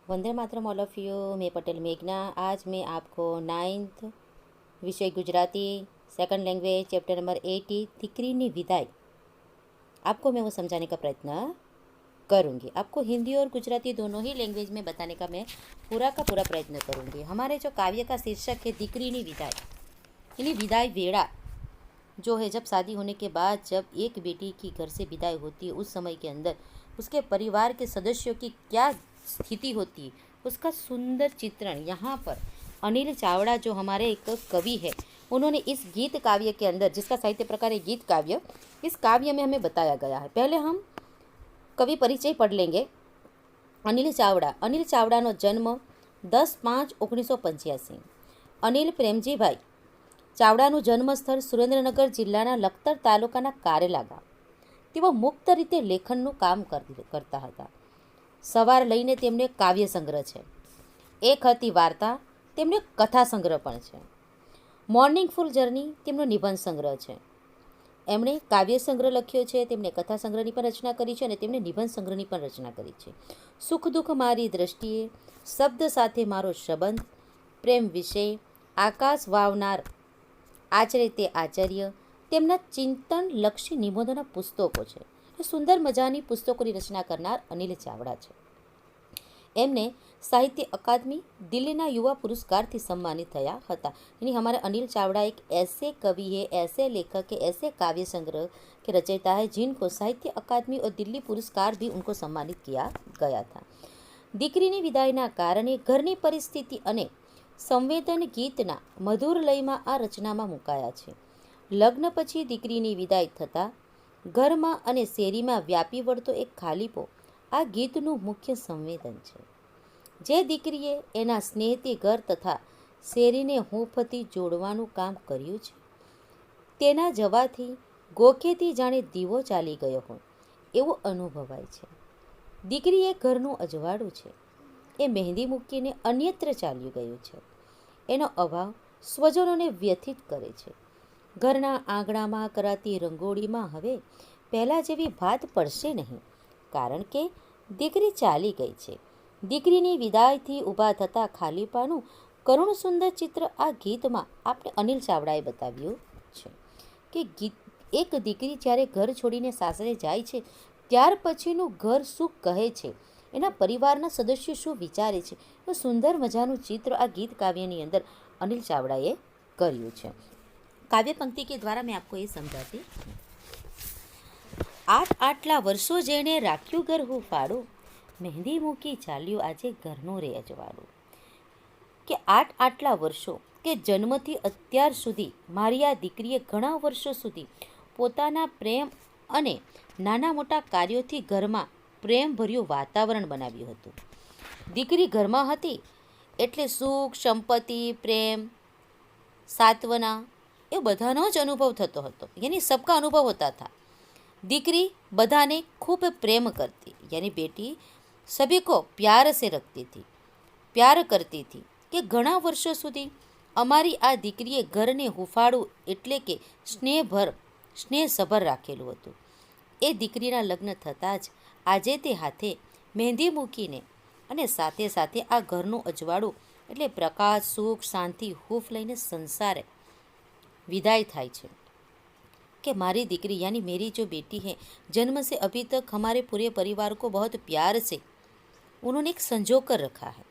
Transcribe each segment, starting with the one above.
Vande Mataram all of you. मैं पटेल मेघना। आज मैं आपको 9th विषय Gujarati second language chapter number 80 दीकरीनी विदाई आपको मैं वो समझाने का प्रयत्न करूँगी। आपको हिंदी और गुजराती दोनों ही लैंग्वेज में बताने का मैं पूरा का पूरा प्रयत्न करूँगी। हमारे जो काव्य का शीर्षक है दीकरीनी विदाई, यानी विदाई वेड़ा जो है, जब शादी होने के बाद जब एक बेटी की घर से विदाई होती है उस समय के अंदर उसके परिवार के सदस्यों की क्या स्थिति होती है, उसका सुंदर चित्रण यहाँ पर अनिल चावड़ा जो हमारे एक कवि है उन्होंने इस गीत काव्य के अंदर, जिसका साहित्य प्रकार है गीत काव्य, इस काव्य में हमें बताया गया है। पहले हम कवि परिचय पढ़ लेंगे। अनिल चावड़ाનો जन्म 10/5/1985। અનિલ પ્રેમજીભાઈ ચાવડાનું જન્મસ્થળ સુરેન્દ્રનગર જિલ્લાના લખતર તાલુકાના કારેલા ગામ. તેઓ મુક્ત રીતે લેખનનું કામ કરતા હતા. સવાર લઈને તેમને કાવ્ય સંગ્રહ છે. એક હતી વાર્તા, તેમને કથા સંગ્રહ પણ છે. મોર્નિંગ ફૂલ જર્ની તેમનો નિબંધ સંગ્રહ છે. એમણે કાવ્ય સંગ્રહ લખ્યો છે, તેમણે કથા સંગ્રહની પણ રચના કરી છે અને તેમણે નિબંધ સંગ્રહની પણ રચના કરી છે. સુખ દુઃખ મારી દ્રષ્ટિએ, શબ્દ સાથે મારો સંબંધ, પ્રેમ વિશે, આકાશ વાવનાર, આચરે તે આચાર્ય, તેમના ચિંતન લક્ષી નિબંધોના પુસ્તકો છે. એ સુંદર મજાની પુસ્તકોની રચના કરનાર અનિલ ચાવડા છે. એમને साहित्य अकादमी दिल्ली युवा पुरस्कार थी सम्मानित थया हता। यानी हमारे अनिल चावड़ा एक ऐसे कवि है, ऐसे लेखक है, ऐसे काव्य संग्रह के रचयिता है जिनको साहित्य अकादमी और दिल्ली पुरस्कार भी उनको सम्मानित किया गया था। दीकरीनी विदाईना कारणे घरनी परिस्थिति अने संवेदन गीतना मधुर लयमां आ रचनामां मुकाया छे। लग्न पछी दीकरीनी विदाई थता घरमां अने शेरीमां व्यापी वळतो एक खालीपो आ गीतनुं मुख्य संवेदन छे। જે દીકરીએ એના સ્નેહથી ઘર તથા શેરીને હૂંફથી જોડવાનું કામ કર્યું છે, તેના જવાથી ગોખેથી જાણે દીવો ચાલી ગયો હોય એવું અનુભવાય છે. દીકરી એ ઘરનું અજવાળું છે, એ મહેંદી મૂકીને અન્યત્ર ચાલ્યું ગયું છે. એનો અભાવ સ્વજનોને વ્યથિત કરે છે. ઘરના આંગણામાં કરાતી રંગોળીમાં હવે પહેલાં જેવી ભાત પડશે નહીં, કારણ કે દીકરી ચાલી ગઈ છે. દીકરીની વિદાયથી ઊભા થતા ખાલીપાનું કરુણ સુંદર ચિત્ર આ ગીતમાં આપણે અનિલ ચાવડાએ બતાવ્યું છે કે એક દીકરી જ્યારે ઘર છોડીને સાસરે જાય છે ત્યાર પછીનું ઘર શું કહે છે, એના પરિવારના સદસ્યો શું વિચારે છે, એ સુંદર મજાનું ચિત્ર આ ગીત કાવ્યની અંદર અનિલ ચાવડાએ કર્યું છે. કાવ્ય પંક્તિ કે દ્વારા મેં આપકો એ સમજાતી. આટલા વર્ષો જેણે રાખ્યું ઘર હું ફાડું, મહેંદી મૂકી ચાલ્યું આજે ઘરનું રે અજવાળું. કે આટલા વર્ષો કે જન્મથી અત્યાર સુધી મારી આ દીકરીએ ઘણા વર્ષો સુધી પોતાના પ્રેમ અને નાના મોટા કાર્યોથી ઘરમાં પ્રેમભર્યું વાતાવરણ બનાવ્યું હતું. દીકરી ઘરમાં હતી એટલે સુખ, સંપત્તિ, પ્રેમ, સાંત્વના એ બધાનો જ અનુભવ થતો હતો. યાની સબકા અનુભવ હોતા था. દીકરી બધાને ખૂબ પ્રેમ કરતી, યાની બેટી सभी को प्यार से रखती थी, प्यार करती थी. કે ઘણા વર્ષો સુધી અમારી આ દીકરીએ ઘરને હુંફાળું એટલે કે સ્નેહસભર રાખેલું હતું. એ દીકરીના લગ્ન થતાં જ આજે તે હાથે મહેંદી મૂકીને અને સાથે સાથે આ ઘરનું અજવાળું એટલે પ્રકાશ, સુખ, શાંતિ, હૂંફ લઈને સંસારે વિદાય થાય છે. कि हमारी दीकरी यानी मेरी जो बेटी है जन्म से अभी तक हमारे पूरे परिवार को बहुत प्यार से उन्होंने एक संजो कर रखा है.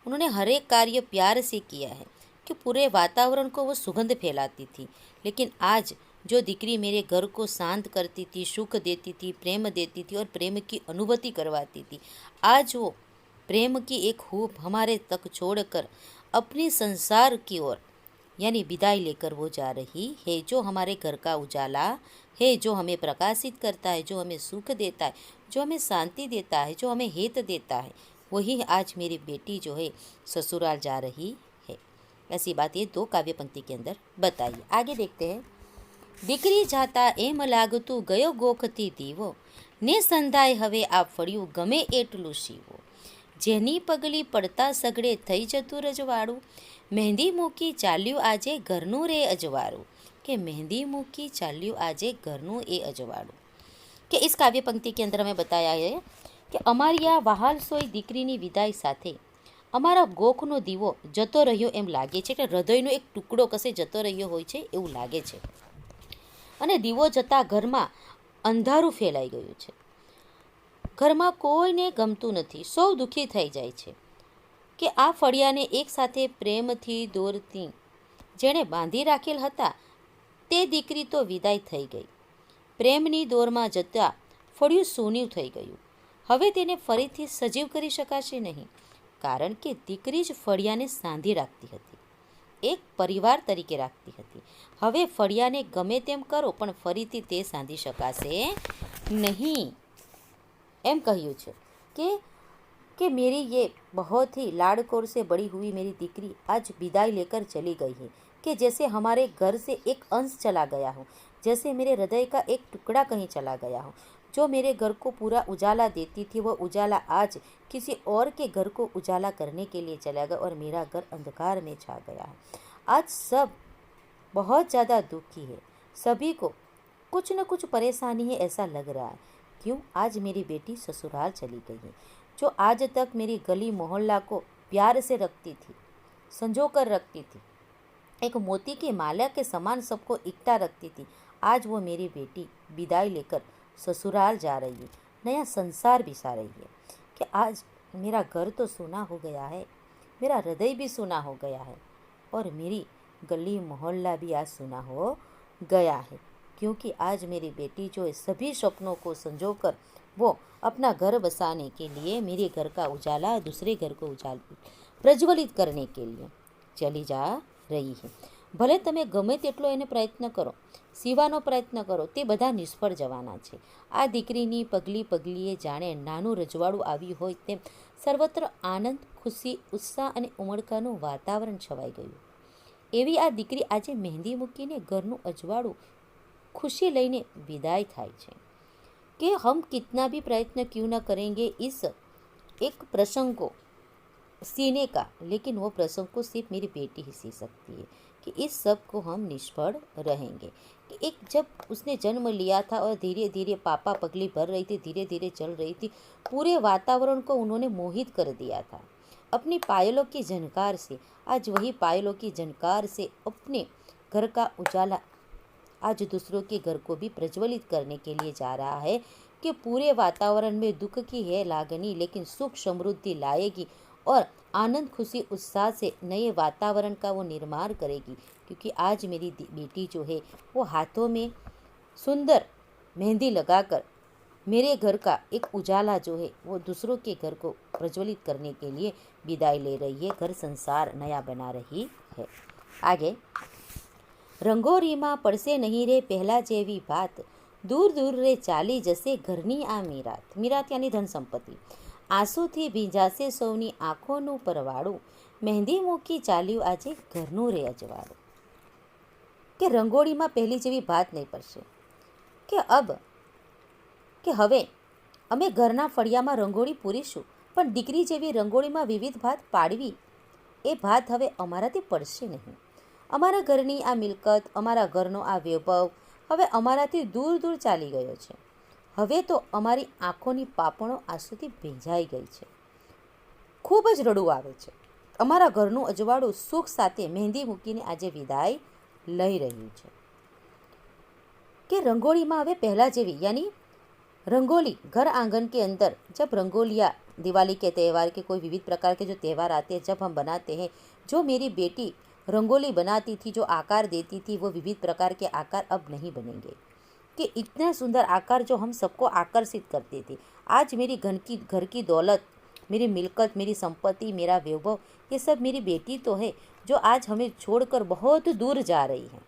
उन्होंने हर एक कार्य प्यार से किया है कि पूरे वातावरण को वो सुगंध फैलाती थी. लेकिन आज जो दीकरी मेरे घर को शांत करती थी, सुख देती थी, प्रेम देती थी और प्रेम की अनुभूति करवाती थी, आज वो प्रेम की एक हूप हमारे तक छोड़कर अपनी संसार की ओर यानी विदाई लेकर वो जा रही है. जो हमारे घर का उजाला है, जो हमें प्रकाशित करता है, जो हमें सुख देता है, जो हमें शांति देता है, जो हमें हित देता है, वही आज मेरी बेटी जो है ससुराल जा रही है. ऐसी बात ये दो काव्य पंक्ति के अंदर बताइए. आगे देखते हैं. દીકરી જાતા એમ લાગતું ગયો ગોખથી દીવો, ને સંધાય હવે આ ફળ્યું ગમે એટલું શીવો. જેની પગલી પડતા સગડે થઈ જતું રજવાડું, મહેંદી મૂકી ચાલ્યું આજે ઘરનું રે અજવાળું. કે મહેંદી મૂકી ચાલ્યું આજે ઘરનું એ અજવાળું. कि इस काव्य पंक्ति के अंदर हमें बताया है કે અમારી આ વહાલસોઈ દીકરીની વિદાય સાથે અમારા ગોખનો દીવો જતો રહ્યો એમ લાગે છે, કે હૃદયનો એક ટુકડો કશે જતો રહ્યો હોય છે એવું લાગે છે. અને દીવો જતાં ઘરમાં અંધારું ફેલાઈ ગયું છે. ઘરમાં કોઈને ગમતું નથી, સૌ દુઃખી થઈ જાય છે કે આ ફળિયાને એકસાથે પ્રેમથી દોરતી જેણે બાંધી રાખેલ હતા તે દીકરી તો વિદાય થઈ ગઈ. પ્રેમની દોરમાં જતાં ફળિયું સૂન્યું થઈ ગયું. હવે તેને ફરીથી સજીવ કરી શકાશે નહીં, કારણ કે દીકરી જ ફળિયાને સાંધી રાખતી હતી, એક પરિવાર તરીકે રાખતી હતી. હવે ફળિયાને ગમે તેમ કરો પણ ફરીથી તે સાંધી શકાશે નહીં. એમ કહ્યું છે कि मेरी ये बहुत ही लाड़कोर से बड़ी हुई मेरी दीकरी आज विदाई लेकर चली गई है, कि जैसे हमारे घर से एक अंश चला गया हो, जैसे मेरे हृदय का एक टुकड़ा कहीं चला गया हो. जो मेरे घर को पूरा उजाला देती थी वह उजाला आज किसी और के घर को उजाला करने के लिए चला गया और मेरा घर अंधकार में छा गया है. आज सब बहुत ज़्यादा दुखी है, सभी को कुछ न कुछ परेशानी है ऐसा लग रहा है. क्यों? आज मेरी बेटी ससुराल चली गई है, जो आज तक मेरी गली मोहल्ला को प्यार से रखती थी, संजो कर रखती थी, एक मोती की माला के समान सबको इकट्ठा रखती थी. आज वो मेरी बेटी विदाई लेकर ससुराल जा रही है, नया संसार बिसा रही है. कि आज मेरा घर तो सूना हो गया है, मेरा हृदय भी सूना हो गया है और मेरी गली मोहल्ला भी आज सूना हो गया है. क्योंकि आज मेरी बेटी जो है सभी सपनों को संजोकर वो अपना घर बसाने के लिए मेरे घर का उजाला दूसरे घर को प्रज्वलित करने के लिए चली जा रही है. ભલે તમે ગમે તેટલો એને પ્રયત્ન કરો, સીવાનો પ્રયત્ન કરો, તે બધા નિષ્ફળ જવાના છે. આ દીકરીની પગલી પગલીએ જાણે નાનું રજવાડું આવ્યું હોય તેમ સર્વત્ર આનંદ, ખુશી, ઉત્સાહ અને ઉમળકાનું વાતાવરણ છવાઈ ગયું. એવી આ દીકરી આજે મહેંદી મૂકીને ઘરનું અજવાળું खुशी लेने विदाई थाय छे. कि हम कितना भी प्रयत्न क्यों न करेंगे इस एक प्रसंग को सीने का, लेकिन वो प्रसंग को सिर्फ मेरी बेटी ही सी सकती है. कि इस सब को हम निष्फल रहेंगे. कि एक जब उसने जन्म लिया था और धीरे धीरे पापा पगली भर रही थी, धीरे धीरे चल रही थी, पूरे वातावरण को उन्होंने मोहित कर दिया था अपनी पायलों की झनकार से. आज वही पायलों की झनकार से अपने घर का उजाला आज दूसरों के घर को भी प्रज्वलित करने के लिए जा रहा है. कि पूरे वातावरण में दुख की है लागनी, लेकिन सुख समृद्धि लाएगी और आनंद, खुशी, उत्साह से नए वातावरण का वो निर्माण करेगी. क्योंकि आज मेरी बेटी जो है वो हाथों में सुंदर मेहंदी लगाकर मेरे घर का एक उजाला जो है वो दूसरों के घर को प्रज्वलित करने के लिए विदाई ले रही है, घर संसार नया बना रही है. आगे, રંગોરીમાં પડશે નહીં રે પહેલાં જેવી વાત, દૂર દૂર રે ચાલી જશે ઘરની આ મીરાત. મીરાત યાની ધન સંપત્તિ. આંસુથી ભીંજાશે સૌની આંખોનું પરવાળું, મહેંદી મૂકી ચાલ્યું આજે ઘરનું રે અજવાળું. કે રંગોળીમાં પહેલી જેવી ભાત નહીં પડશે. કે હવે અમે ઘરના ફળિયામાં રંગોળી પૂરીશું, પણ દીકરી જેવી રંગોળીમાં વિવિધ ભાત પાડવી એ ભાત હવે અમારાથી પડશે નહીં. અમારા ઘરની આ મિલકત, અમારા ઘરનો આ વૈભવ હવે અમારાથી દૂર દૂર ચાલી ગયો છે. હવે તો અમારી આંખોની પાપણો આંસુથી ભીંજાઈ ગઈ છે. ખૂબ જ રડવું આવે છે. અમારા ઘરનું અજવાળું સુખ સાથે મહેંદી મૂકીને આજે વિદાય લઈ રહ્યું છે. कि रंगोली में હવે पहला જેવી यानी रंगोली घर आंगन के अंदर जब रंगोलियाँ दिवाली के त्यौहार के कोई विविध प्रकार के जो त्यौहार आते हैं जब हम बनाते हैं, जो मेरी बेटी रंगोली बनाती थी, जो आकार देती थी, वो विविध प्रकार के आकार अब नहीं बनेंगे. कि इतना सुंदर आकार जो हम सबको आकर्षित करते थे, आज मेरी घर की दौलत, मेरी मिलकत, मेरी संपत्ति, मेरा वैभव, ये सब मेरी बेटी तो है जो आज हमें छोड़कर बहुत दूर जा रही है.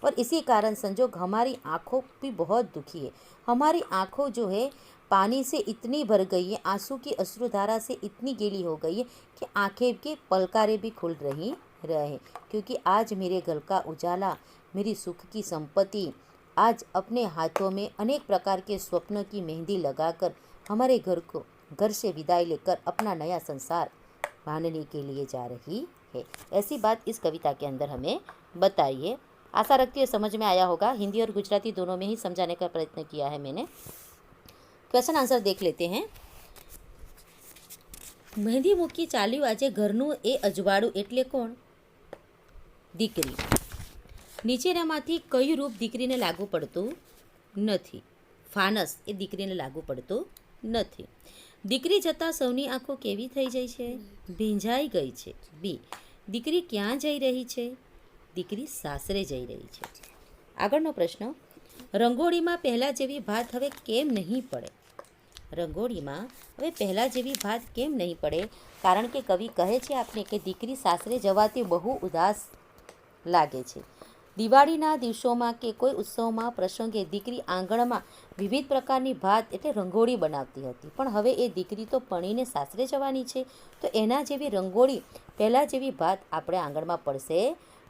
और इसी कारण संजोग हमारी आँखों भी बहुत दुखी है. हमारी आँखों जो है पानी से इतनी भर गई है, आंसू की अश्रुधारा से इतनी गीली हो गई है कि आँखें के पलकारे भी खुल रही रहे. क्योंकि आज मेरे घर का उजाला, मेरी सुख की संपत्ति, आज अपने हाथों में अनेक प्रकार के स्वप्नों की मेहंदी लगाकर हमारे घर से विदाई लेकर अपना नया संसार बांधने के लिए जा रही है. ऐसी बात इस कविता के अंदर हमें बताई है. आशा रखती है समझ में आया होगा. हिंदी और गुजराती दोनों में ही समझाने का प्रयत्न किया है मैंने. क्वेश्चन आंसर देख लेते हैं. મહેંદી મૂકી ચાલ્યું આજે ઘરનું એ અજવાળું એટલે કોણ? દીકરી. નીચેનામાંથી કયું રૂપ દીકરીને લાગુ પડતું નથી? ફાનસ એ દીકરીને લાગુ પડતું નથી. દીકરી જતાં સૌની આંખો કેવી થઈ જાય છે? ભીંજાઈ ગઈ છે. બી. દીકરી ક્યાં જઈ રહી છે? દીકરી સાસરે જઈ રહી છે. આગળનો પ્રશ્ન, રંગોળીમાં પહેલાં જેવી ભાત હવે કેમ નહીં પડે? રંગોળીમાં હવે પહેલાં જેવી ભાત કેમ નહીં પડે? કારણ કે કવિ કહે છે આપણે કે દીકરી સાસરે જવાથી બહુ ઉદાસ લાગે છે. દિવાળીના દિવસોમાં કે કોઈ ઉત્સવમાં પ્રસંગે દીકરી આંગણમાં વિવિધ પ્રકારની ભાત એટલે રંગોળી બનાવતી હતી. પણ હવે એ દીકરી તો પરણીને સાસરે જવાની છે, તો એના જેવી રંગોળી પહેલાં જેવી ભાત આપણે આંગણમાં પડશે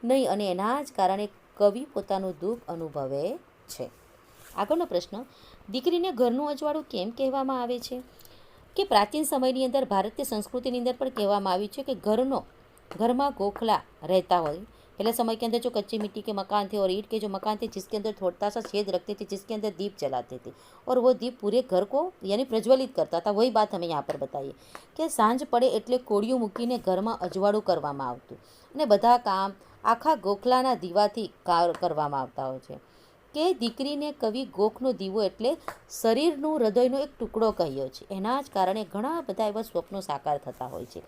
નહીં, અને એના જ કારણે કવિ પોતાનું દુઃખ અનુભવે છે. આગળનો પ્રશ્ન, દીકરીને ઘરનું અજવાળું કેમ કહેવામાં આવે છે? કે પ્રાચીન સમયની અંદર ભારતીય સંસ્કૃતિની અંદર પણ કહેવામાં આવ્યું છે કે ઘરમાં ગોખલા રહેતા હોય. पहले समय के अंदर जो कच्ची मिट्टी के मकान थे और ईंट के जो मकान थे जिसके अंदर थोड़ा सा छेद रखते थे जिसके अंदर दीप जलाते थे और वो दीप पूरे घर को यानी प्रज्वलित करता था. वही बात हमें यहाँ पर बताइए કે સાંજ પડે એટલે કોળિયું મૂકીને ઘરમાં અજવાળું કરવામાં આવતું અને બધા કામ આખા ગોખલાના દીવાથી કરવામાં આવતા હોય છે. કે દીકરીને કવિ ગોખનો દીવો એટલે શરીરનું હૃદયનો એક ટુકડો કહ્યો છે. એના જ કારણે ઘણા બધા એવા સ્વપ્નો સાકાર થતા હોય છે.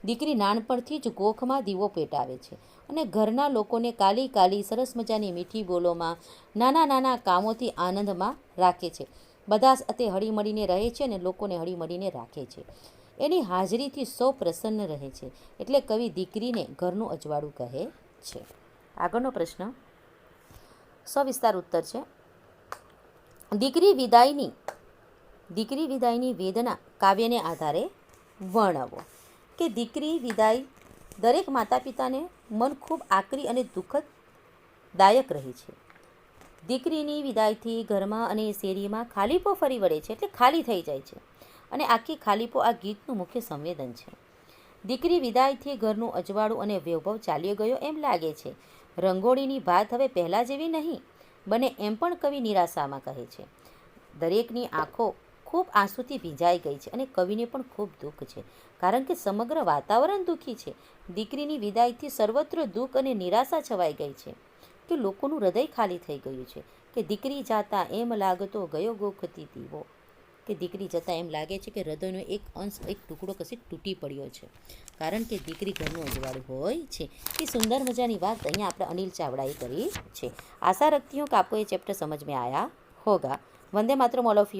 દીકરી નાનપણથી જ ગોખમાં દીવો પેટાવે છે અને ઘરના લોકોને કાલી કાલી સરસ મજાની મીઠી બોલોમાં નાના નાના કામોથી આનંદમાં રાખે છે. બધા સાથે હળીમળીને રહે છે અને લોકોને હળીમળીને રાખે છે. એની હાજરીથી સૌ પ્રસન્ન રહે છે. એટલે કવિ દીકરીને ઘરનું અજવાળું કહે છે. આગળનો પ્રશ્ન સવિસ્તાર ઉત્તર છે. દીકરી વિદાયની વેદના કાવ્યને આધારે વર્ણવો. કે દીકરી વિદાય દરેક માતા પિતાને મન ખૂબ આકરી અને દુઃખદાયક રહી છે. દીકરીની વિદાયથી ઘરમાં અને શેરીમાં ખાલીપો ફરી વળે છે, એટલે ખાલી થઈ જાય છે અને આખી ખાલીપો આ ગીતનું મુખ્ય સંવેદન છે. દીકરી વિદાયથી ઘરનું અજવાળું અને વૈભવ ચાલ્યો ગયો એમ લાગે છે. રંગોળીની ભાત હવે પહેલાં જેવી નહીં બને એમ પણ કવિ નિરાશામાં કહે છે. દરેકની આંખો ખૂબ આંસુથી ભીંજાઈ ગઈ છે અને કવિને પણ ખૂબ દુઃખ છે, કારણ કે સમગ્ર વાતાવરણ દુઃખી છે. દીકરીની વિદાયથી સર્વત્ર દુઃખ અને નિરાશા છવાઈ ગઈ છે કે લોકોનું હૃદય ખાલી થઈ ગયું છે. કે દીકરી જાતા એમ લાગતો ગયો ગોખતી દીવો. કે દીકરી જતાં એમ લાગે છે કે હૃદયનો એક અંશ એક ટુકડો કશી તૂટી પડ્યો છે, કારણ કે દીકરી ઘરનું અજવાળું હોય છે. એ સુંદર મજાની વાત અહીંયા આપણે અનિલ ચાવડાએ કરી છે. આશા રખતી હું કે આપકો ये चैप्टर समझ में आया होगा. Vande Mataram all of you.